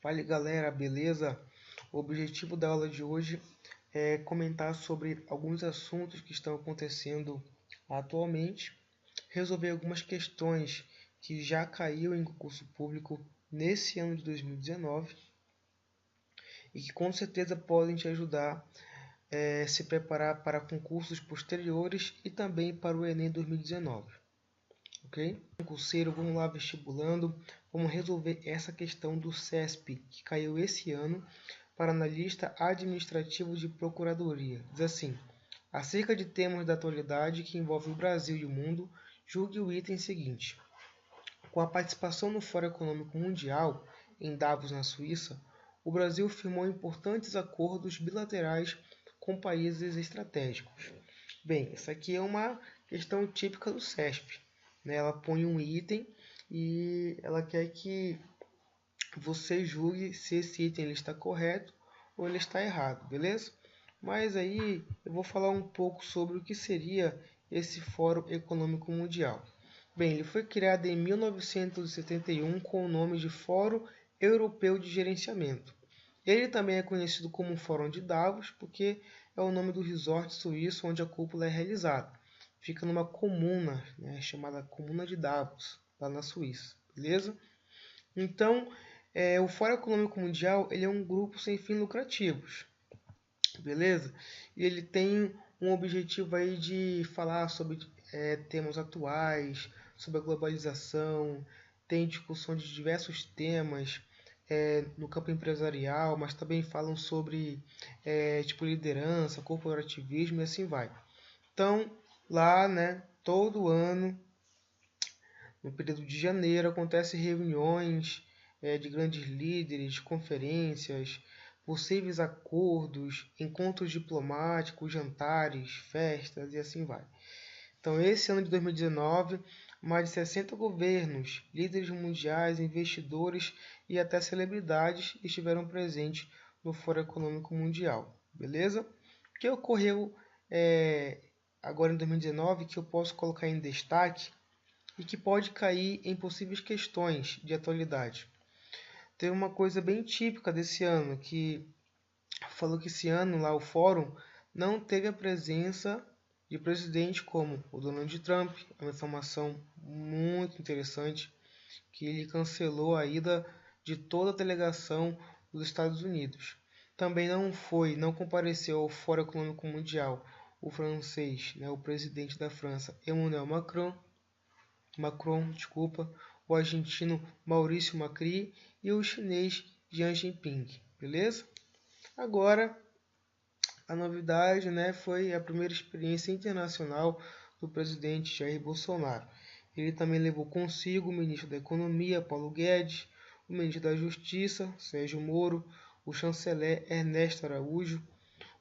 Fala galera, beleza? O objetivo da aula de hoje é comentar sobre alguns assuntos que estão acontecendo atualmente, resolver algumas questões que já caiu em concurso público nesse ano de 2019 e que com certeza podem te ajudar a se preparar para concursos posteriores e também para o Enem 2019. Ok? Concurseiro, vamos lá, vestibulando, vamos resolver essa questão do CESP, que caiu esse ano, para analista administrativo de procuradoria. Diz assim: acerca de temas da atualidade que envolvem o Brasil e o mundo, julgue o item seguinte. Com a participação no Fórum Econômico Mundial, em Davos, na Suíça, o Brasil firmou importantes acordos bilaterais com países estratégicos. Bem, isso aqui é uma questão típica do CESP. Ela põe um item e ela quer que você julgue se esse item ele está correto ou ele está errado, beleza? Mas aí eu vou falar um pouco sobre o que seria esse Fórum Econômico Mundial. Bem, ele foi criado em 1971 com o nome de Fórum Europeu de Gerenciamento. Ele também é conhecido como Fórum de Davos, porque é o nome do resort suíço onde a cúpula é realizada. Fica numa comuna, chamada Comuna de Davos, lá na Suíça, beleza? Então, o Fórum Econômico Mundial ele é um grupo sem fins lucrativos, beleza? E ele tem um objetivo aí de falar sobre temas atuais, sobre a globalização, tem discussão de diversos temas no campo empresarial, mas também falam sobre tipo liderança, corporativismo e assim vai. Então, lá, né, todo ano, no período de janeiro, acontecem reuniões de grandes líderes, conferências, possíveis acordos, encontros diplomáticos, jantares, festas e assim vai. Então, esse ano de 2019, mais de 60 governos, líderes mundiais, investidores e até celebridades estiveram presentes no Fórum Econômico Mundial. Beleza? O que ocorreu agora em 2019 que eu posso colocar em destaque e que pode cair em possíveis questões de atualidade? Teve uma coisa bem típica desse ano, que falou que esse ano lá o fórum não teve a presença de presidentes como o Donald Trump. É uma informação muito interessante, que ele cancelou a ida de toda a delegação dos Estados Unidos. Também não compareceu ao Fórum Econômico Mundial o francês, o presidente da França, Emmanuel Macron, o argentino Maurício Macri e o chinês Jiang Jinping, beleza? Agora, a novidade, foi a primeira experiência internacional do presidente Jair Bolsonaro. Ele também levou consigo o ministro da Economia, Paulo Guedes, o ministro da Justiça, Sérgio Moro, o chanceler Ernesto Araújo,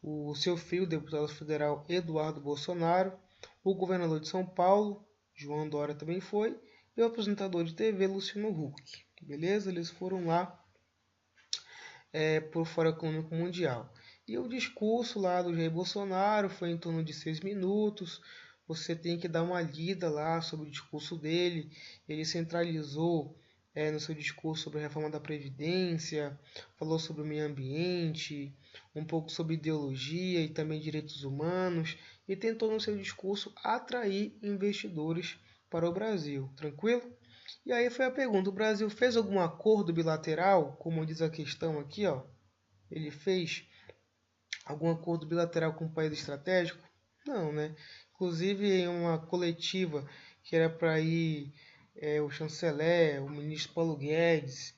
o seu filho, o deputado federal Eduardo Bolsonaro, o governador de São Paulo, João Dória também foi, e o apresentador de TV, Luciano Huck. Beleza? Eles foram lá para o Fórum Econômico Mundial. E o discurso lá do Jair Bolsonaro foi em torno de 6 minutos. Você tem que dar uma lida lá sobre o discurso dele. Ele centralizou no seu discurso sobre a reforma da Previdência, falou sobre o meio ambiente, um pouco sobre ideologia e também direitos humanos, e tentou no seu discurso atrair investidores para o Brasil. Tranquilo? E aí foi a pergunta: o Brasil fez algum acordo bilateral, como diz a questão aqui, ó? Ele fez algum acordo bilateral com um país estratégico? Não, né? Inclusive em uma coletiva que era para ir o chanceler, o ministro Paulo Guedes,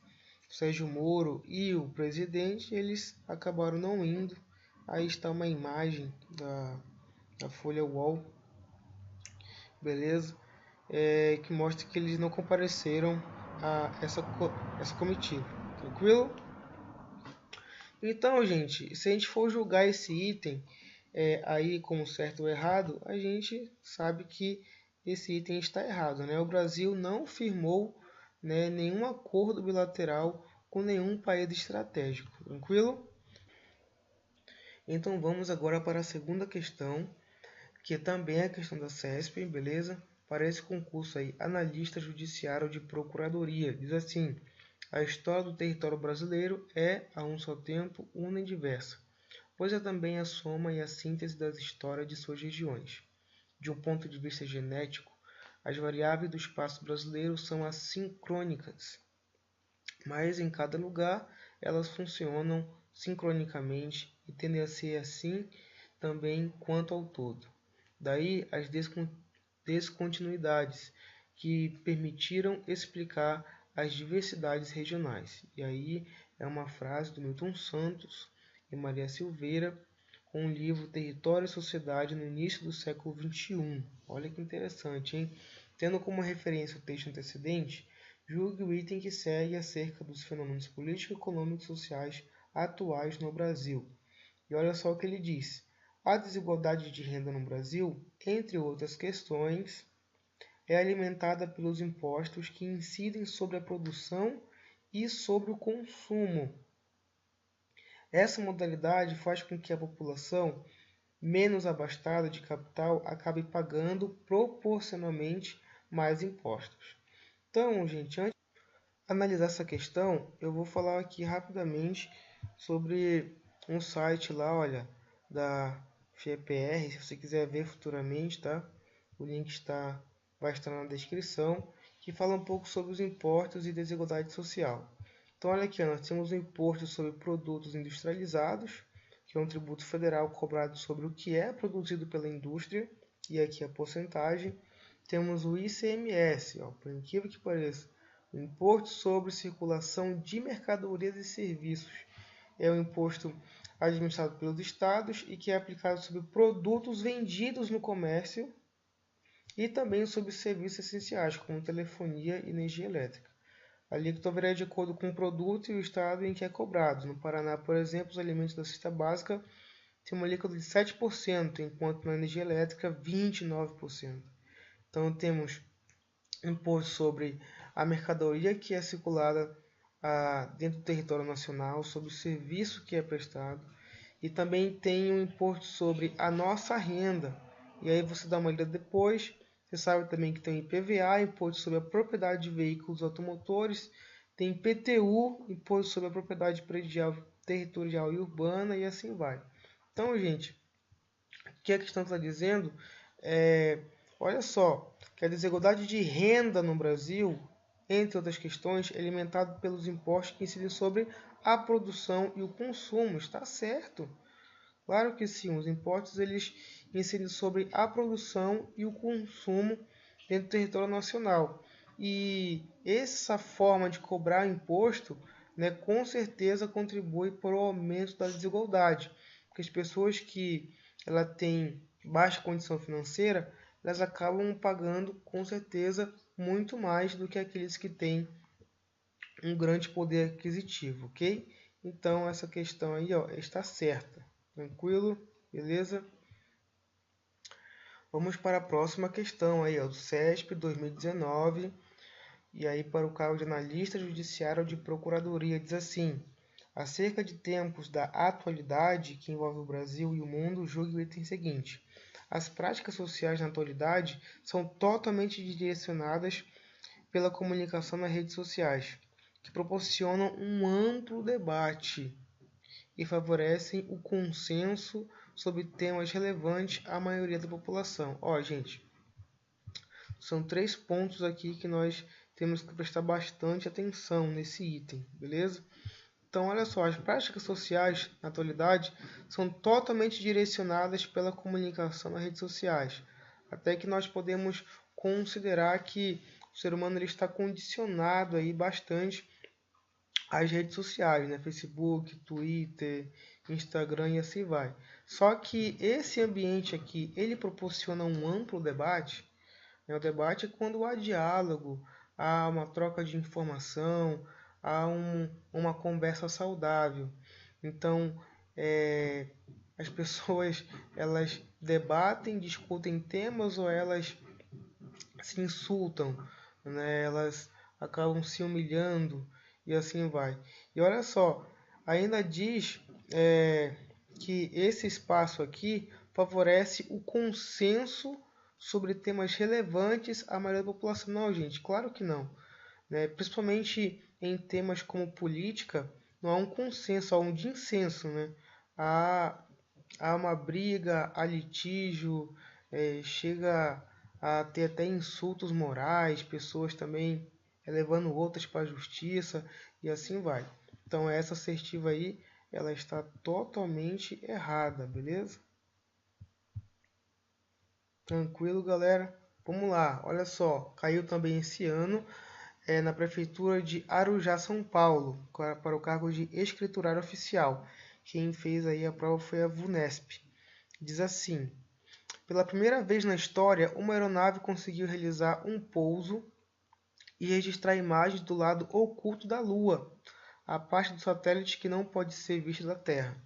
o Sérgio Moro e o presidente, eles acabaram não indo. Aí está uma imagem da Folha UOL, beleza? Que mostra que eles não compareceram a essa comitiva. Tranquilo? Então, gente, se a gente for julgar esse item aí como certo ou errado, a gente sabe que esse item está errado, né? O Brasil não firmou, nenhum acordo bilateral com nenhum país estratégico. Tranquilo? Então vamos agora para a segunda questão, que também é a questão da CESP, beleza? Para esse concurso aí, analista judiciário de procuradoria. Diz assim: A história do território brasileiro é, a um só tempo, una e diversa, pois é também a soma e a síntese das histórias de suas regiões. De um ponto de vista genético, as variáveis do espaço brasileiro são assincrônicas, mas em cada lugar elas funcionam sincronicamente e tendem a ser assim também quanto ao todo. Daí as descontinuidades que permitiram explicar as diversidades regionais. E aí é uma frase do Milton Santos e Maria Silveira, com o livro Território e Sociedade no início do século XXI. Olha que interessante, hein? Tendo como referência o texto antecedente, julgue o item que segue acerca dos fenômenos políticos, econômicos e sociais atuais no Brasil. E olha só o que ele diz. A desigualdade de renda no Brasil, entre outras questões, é alimentada pelos impostos que incidem sobre a produção e sobre o consumo. Essa modalidade faz com que a população menos abastada de capital acabe pagando proporcionalmente mais impostos. Então, gente, antes de analisar essa questão, eu vou falar aqui rapidamente sobre um site lá, olha, da FIEPR, se você quiser ver futuramente, tá? O link vai estar na descrição, que fala um pouco sobre os impostos e desigualdade social. Então, olha aqui, nós temos o imposto sobre produtos industrializados, que é um tributo federal cobrado sobre o que é produzido pela indústria, e aqui a porcentagem. Temos o ICMS, ó, por incrível que pareça, o Imposto sobre Circulação de Mercadorias e Serviços. É um imposto administrado pelos estados e que é aplicado sobre produtos vendidos no comércio e também sobre serviços essenciais, como telefonia e energia elétrica. A alíquota varia de acordo com o produto e o estado em que é cobrado. No Paraná, por exemplo, os alimentos da cesta básica têm uma alíquota de 7%, enquanto na energia elétrica 29%. Então temos imposto sobre a mercadoria que é circulada dentro do território nacional, sobre o serviço que é prestado, e também tem um imposto sobre a nossa renda. E aí você dá uma olhada depois, você sabe também que tem IPVA, imposto sobre a propriedade de veículos automotores, tem IPTU, imposto sobre a propriedade predial, territorial e urbana, e assim vai. Então, gente, o que a questão está dizendo é, olha só, que a desigualdade de renda no Brasil, entre outras questões, é alimentada pelos impostos que incidem sobre a produção e o consumo. Está certo? Claro que sim, os impostos eles incidem sobre a produção e o consumo dentro do território nacional. E essa forma de cobrar imposto, né, com certeza contribui para o aumento da desigualdade, porque as pessoas que ela têm baixa condição financeira, elas acabam pagando com certeza muito mais do que aqueles que têm um grande poder aquisitivo, ok? Então essa questão aí, ó, está certa. Tranquilo? Beleza? Vamos para a próxima questão aí, ó, do CESP 2019. E aí para o cargo de analista judiciário de procuradoria diz assim: acerca de tempos da atualidade que envolve o Brasil e o mundo, julgue o item seguinte. As práticas sociais na atualidade são totalmente direcionadas pela comunicação nas redes sociais, que proporcionam um amplo debate e favorecem o consenso sobre temas relevantes à maioria da população. Ó, gente, são 3 pontos aqui que nós temos que prestar bastante atenção nesse item, beleza? Então, olha só, as práticas sociais, na atualidade, são totalmente direcionadas pela comunicação nas redes sociais. Até que nós podemos considerar que o ser humano ele está condicionado aí bastante às redes sociais, né? Facebook, Twitter, Instagram e assim vai. Só que esse ambiente aqui, ele proporciona um amplo debate. Né? O debate é quando há diálogo, há uma troca de informação, há uma conversa saudável. Então, as pessoas elas debatem, discutem temas ou elas se insultam, né? Elas acabam se humilhando e assim vai. E olha só, ainda diz que esse espaço aqui favorece o consenso sobre temas relevantes à maioria da população. Não, gente, claro que não. Né? Principalmente em temas como política, não há um consenso, há um dissenso, né? Há, há uma briga, há litígio, chega a ter até insultos morais, pessoas também levando outras para a justiça e assim vai. Então essa assertiva aí, ela está totalmente errada, beleza? Tranquilo, galera? Vamos lá, olha só, caiu também esse ano na Prefeitura de Arujá, São Paulo, para o cargo de escriturário oficial. Quem fez aí a prova foi a VUNESP. Diz assim: pela primeira vez na história, uma aeronave conseguiu realizar um pouso e registrar imagens do lado oculto da Lua, a parte do satélite que não pode ser vista da Terra.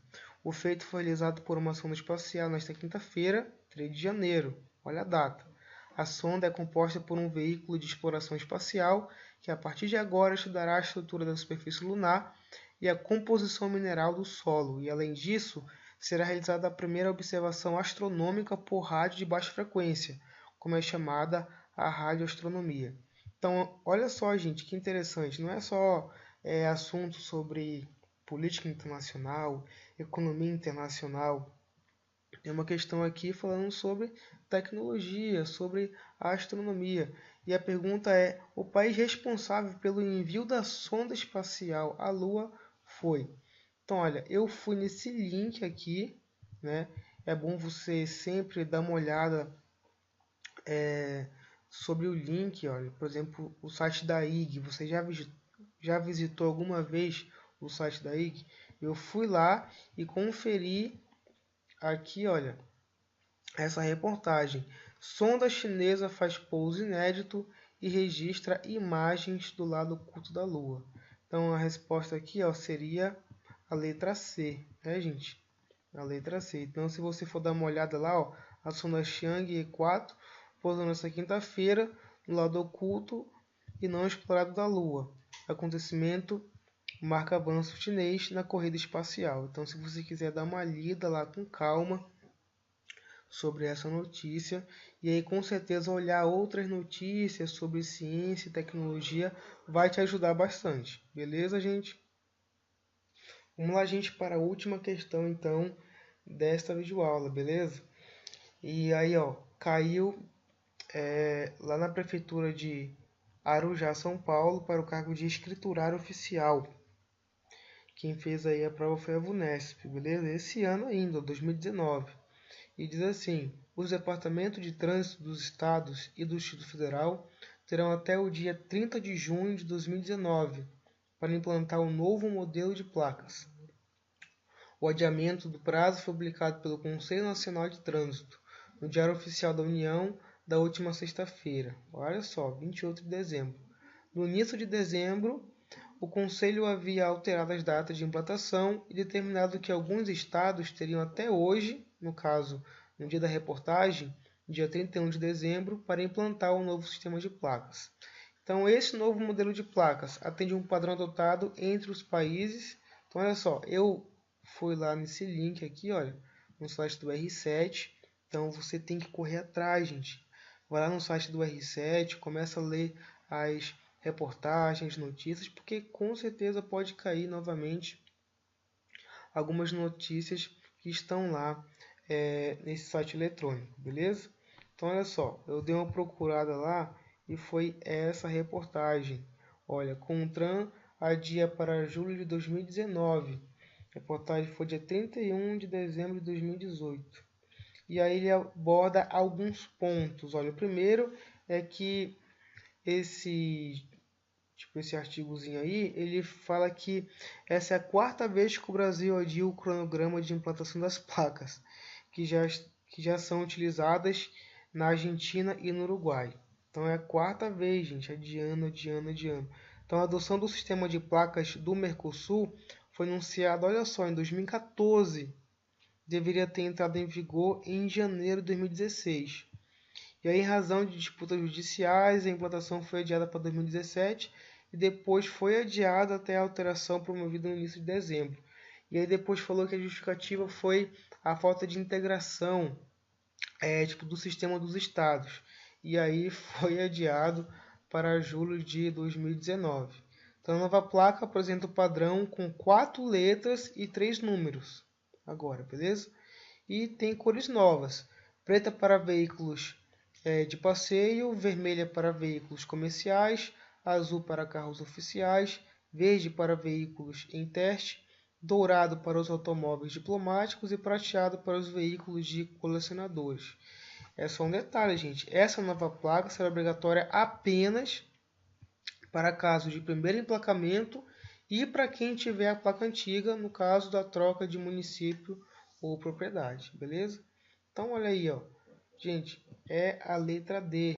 O feito foi realizado por uma sonda espacial nesta quinta-feira, 3 de janeiro. Olha a data. A sonda é composta por um veículo de exploração espacial que, a partir de agora, estudará a estrutura da superfície lunar e a composição mineral do solo. E, além disso, será realizada a primeira observação astronômica por rádio de baixa frequência, como é chamada a radioastronomia. Então, olha só, gente, que interessante. Não é só assunto sobre política internacional, economia internacional. Tem uma questão aqui falando sobre tecnologia, sobre a astronomia. E a pergunta é: o país responsável pelo envio da sonda espacial à Lua foi? Então, olha, eu fui nesse link aqui, né? É bom você sempre dar uma olhada sobre o link, olha, por exemplo, o site da IG. Você já visitou alguma vez o site da IG? Eu fui lá e conferi aqui, olha, essa reportagem. Sonda chinesa faz pouso inédito e registra imagens do lado oculto da Lua. Então a resposta aqui, ó, seria a letra C, né, gente? A letra C. Então, se você for dar uma olhada lá, ó, a sonda Chang'e E4 pousou nessa quinta-feira no lado oculto e não explorado da Lua. Acontecimento marca avanço chinês na corrida espacial. Então, se você quiser dar uma lida lá com calma sobre essa notícia, e aí com certeza olhar outras notícias sobre ciência e tecnologia vai te ajudar bastante. Beleza, gente? Vamos lá, gente, para a última questão, então, desta videoaula, beleza? E aí, ó, caiu lá na prefeitura de Arujá, São Paulo, para o cargo de escriturário oficial. Quem fez aí a prova foi a VUNESP, beleza? Esse ano ainda, 2019. E diz assim: os departamentos de trânsito dos estados e do Distrito Federal terão até o dia 30 de junho de 2019 para implantar um novo modelo de placas. O adiamento do prazo foi publicado pelo Conselho Nacional de Trânsito no Diário Oficial da União da última sexta-feira. Olha só, 28 de dezembro. No início de dezembro, o Conselho havia alterado as datas de implantação e determinado que alguns estados teriam até hoje, no caso, no dia da reportagem, dia 31 de dezembro, para implantar o novo sistema de placas. Então, esse novo modelo de placas atende um padrão adotado entre os países. Então, olha só, eu fui lá nesse link aqui, olha, no site do R7. Então, você tem que correr atrás, gente. Vai lá no site do R7, começa a ler as reportagens, notícias, porque com certeza pode cair novamente algumas notícias que estão lá nesse site eletrônico, beleza? Então, olha só, eu dei uma procurada lá e foi essa reportagem. Olha, Contran adia para julho de 2019. A reportagem foi dia 31 de dezembro de 2018. E aí ele aborda alguns pontos. Olha, o primeiro é que esse artigozinho aí, ele fala que essa é a quarta vez que o Brasil adia o cronograma de implantação das placas, que já são utilizadas na Argentina e no Uruguai. Então é a quarta vez, gente, adiando. Então a adoção do sistema de placas do Mercosul foi anunciada, olha só, em 2014. Deveria ter entrado em vigor em janeiro de 2016. E aí, em razão de disputas judiciais, a implantação foi adiada para 2017 e depois foi adiada até a alteração promovida no início de dezembro. E aí depois falou que a justificativa foi a falta de integração do sistema dos estados. E aí foi adiado para julho de 2019. Então, a nova placa apresenta o padrão com 4 letras e 3 números. Agora, beleza? E tem cores novas. Preta para veículos de passeio, vermelha para veículos comerciais, azul para carros oficiais, verde para veículos em teste, dourado para os automóveis diplomáticos e prateado para os veículos de colecionadores. É só um detalhe, gente. Essa nova placa será obrigatória apenas para casos de primeiro emplacamento e para quem tiver a placa antiga, no caso da troca de município ou propriedade, beleza? Então, olha aí, ó. Gente, é a letra D.